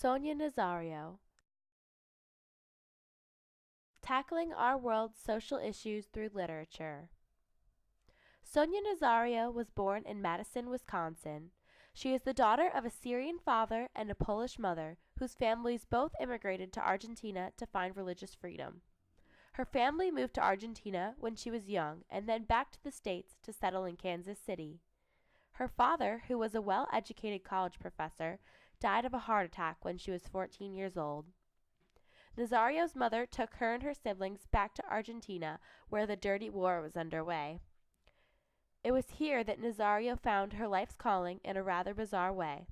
Sonia Nazario, Tackling Our World's Social Issues Through Literature. Sonia Nazario was born in Madison, Wisconsin. She is the daughter of a Syrian father and a Polish mother, whose families both immigrated to Argentina to find religious freedom. Her family moved to Argentina when she was young and then back to the States to settle in Kansas City. Her father, who was a well-educated college professor, died of a heart attack when she was 14 years old. Nazario's mother took her and her siblings back to Argentina, where the Dirty War was underway. It was here that Nazario found her life's calling in a rather bizarre way.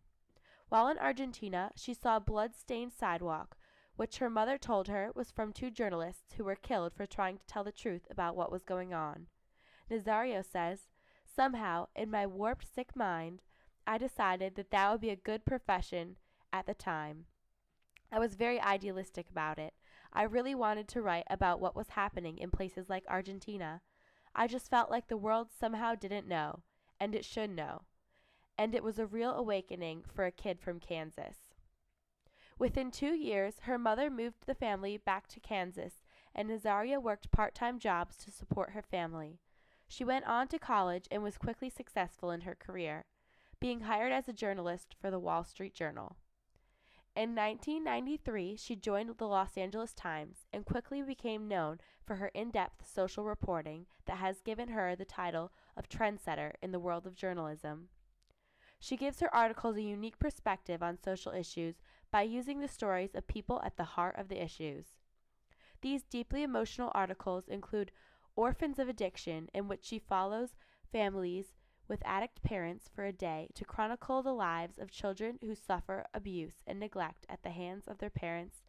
While in Argentina, she saw a blood-stained sidewalk, which her mother told her was from two journalists who were killed for trying to tell the truth about what was going on. Nazario says, "Somehow, in my warped, sick mind, I decided that would be a good profession at the time. I was very idealistic about it. I really wanted to write about what was happening in places like Argentina. I just felt like the world somehow didn't know, and it should know. And it was a real awakening for a kid from Kansas." Within 2 years, her mother moved the family back to Kansas, and Nazario worked part-time jobs to support her family. She went on to college and was quickly successful in her career, being hired as a journalist for the Wall Street Journal. In 1993, she joined the Los Angeles Times and quickly became known for her in-depth social reporting that has given her the title of trendsetter in the world of journalism. She gives her articles a unique perspective on social issues by using the stories of people at the heart of the issues. These deeply emotional articles include Orphans of Addiction, in which she follows families with addict parents for a day to chronicle the lives of children who suffer abuse and neglect at the hands of their parents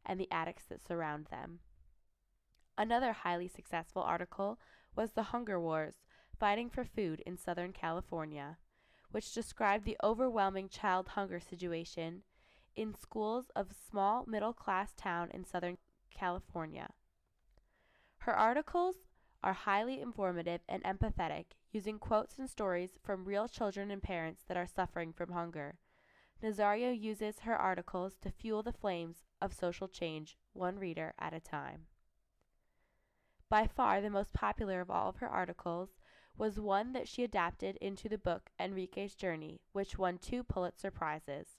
and the addicts that surround them. Another highly successful article was The Hunger Wars, Fighting for Food in Southern California, which described the overwhelming child hunger situation in schools of a small middle-class town in Southern California. Her articles are highly informative and empathetic, using quotes and stories from real children and parents that are suffering from hunger. Nazario uses her articles to fuel the flames of social change, one reader at a time. By far the most popular of all of her articles was one that she adapted into the book Enrique's Journey, which won 2 Pulitzer Prizes.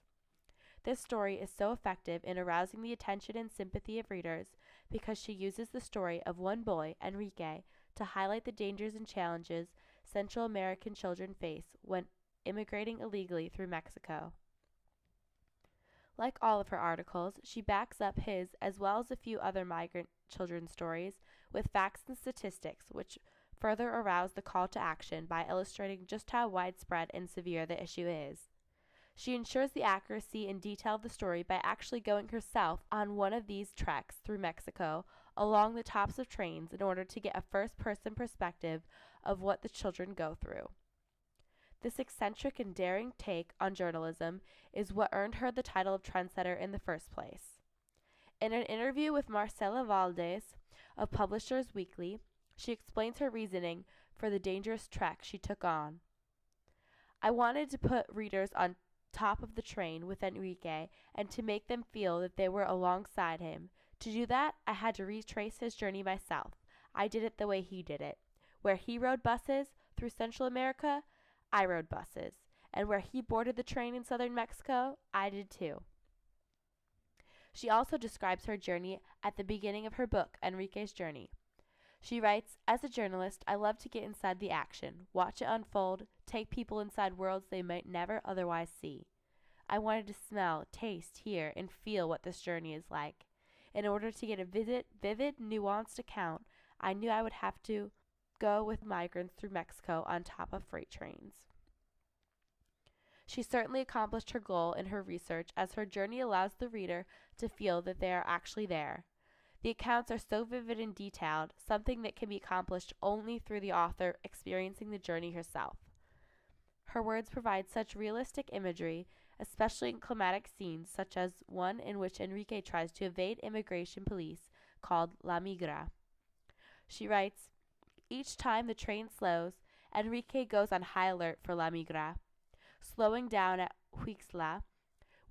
This story is so effective in arousing the attention and sympathy of readers because she uses the story of one boy, Enrique, to highlight the dangers and challenges Central American children face when immigrating illegally through Mexico. Like all of her articles, she backs up his as well as a few other migrant children's stories with facts and statistics, which further arouse the call to action by illustrating just how widespread and severe the issue is. She ensures the accuracy and detail of the story by actually going herself on one of these treks through Mexico along the tops of trains in order to get a first-person perspective of what the children go through. This eccentric and daring take on journalism is what earned her the title of trendsetter in the first place. In an interview with Marcela Valdez of Publishers Weekly, she explains her reasoning for the dangerous trek she took on. "I wanted to put readers on top of the train with Enrique and to make them feel that they were alongside him. To do that, I had to retrace his journey myself. I did it the way he did it. Where he rode buses through Central America, I rode buses. And where he boarded the train in southern Mexico, I did too." She also describes her journey at the beginning of her book, Enrique's Journey. She writes, "As a journalist, I love to get inside the action, watch it unfold, take people inside worlds they might never otherwise see. I wanted to smell, taste, hear, and feel what this journey is like. In order to get a vivid, nuanced account, I knew I would have to go with migrants through Mexico on top of freight trains." She certainly accomplished her goal in her research, as her journey allows the reader to feel that they are actually there. The accounts are so vivid and detailed, something that can be accomplished only through the author experiencing the journey herself. Her words provide such realistic imagery, especially in climatic scenes such as one in which Enrique tries to evade immigration police called La Migra. She writes, "Each time the train slows, Enrique goes on high alert for La Migra. Slowing down at Huixla,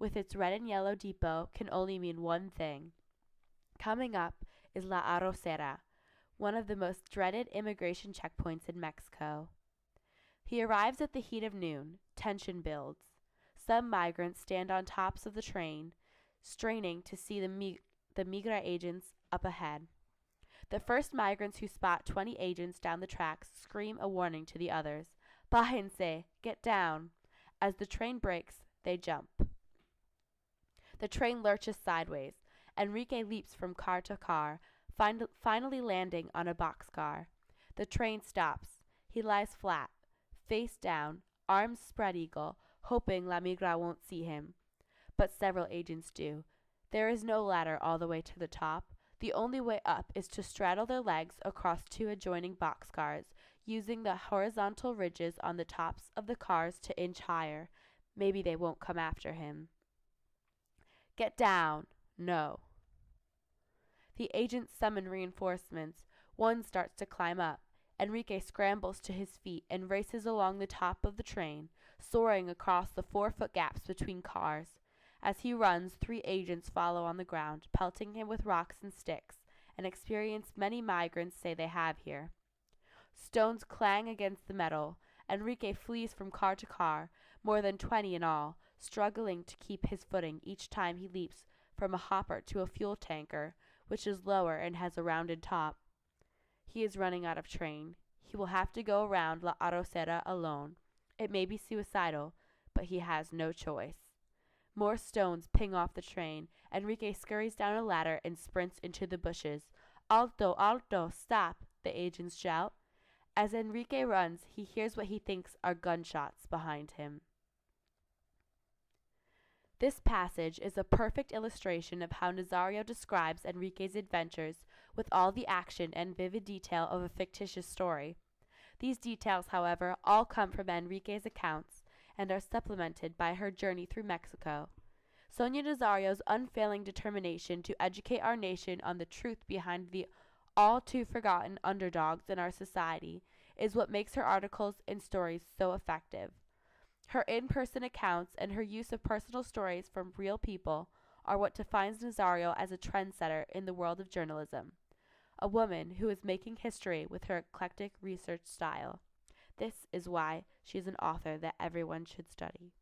with its red and yellow depot can only mean one thing. Coming up is La Arrocera, one of the most dreaded immigration checkpoints in Mexico. He arrives at the heat of noon. Tension builds. Some migrants stand on tops of the train, straining to see the Migra agents up ahead. The first migrants who spot 20 agents down the tracks scream a warning to the others. Bájense, get down. As the train brakes, they jump. The train lurches sideways. Enrique leaps from car to car, finally landing on a boxcar. The train stops. He lies flat, face down, arms spread eagle, hoping La Migra won't see him. But several agents do. There is no ladder all the way to the top. The only way up is to straddle their legs across two adjoining boxcars, using the horizontal ridges on the tops of the cars to inch higher. Maybe they won't come after him. Get down. No. The agents summon reinforcements. One starts to climb up. Enrique scrambles to his feet and races along the top of the train, soaring across the 4-foot gaps between cars. As he runs, 3 agents follow on the ground, pelting him with rocks and sticks, an experience many migrants say they have here. Stones clang against the metal. Enrique flees from car to car, more than 20 in all, struggling to keep his footing each time he leaps from a hopper to a fuel tanker, which is lower and has a rounded top. He is running out of train. He will have to go around La Arrocera alone. It may be suicidal, but he has no choice. More stones ping off the train. Enrique scurries down a ladder and sprints into the bushes. Alto, alto, stop, the agents shout. As Enrique runs, he hears what he thinks are gunshots behind him. This passage is a perfect illustration of how Nazario describes Enrique's adventures with all the action and vivid detail of a fictitious story. These details, however, all come from Enrique's accounts and are supplemented by her journey through Mexico. Sonia Nazario's unfailing determination to educate our nation on the truth behind the all-too-forgotten underdogs in our society is what makes her articles and stories so effective. Her in-person accounts and her use of personal stories from real people are what defines Nazario as a trendsetter in the world of journalism, a woman who is making history with her eclectic research style. This is why she is an author that everyone should study.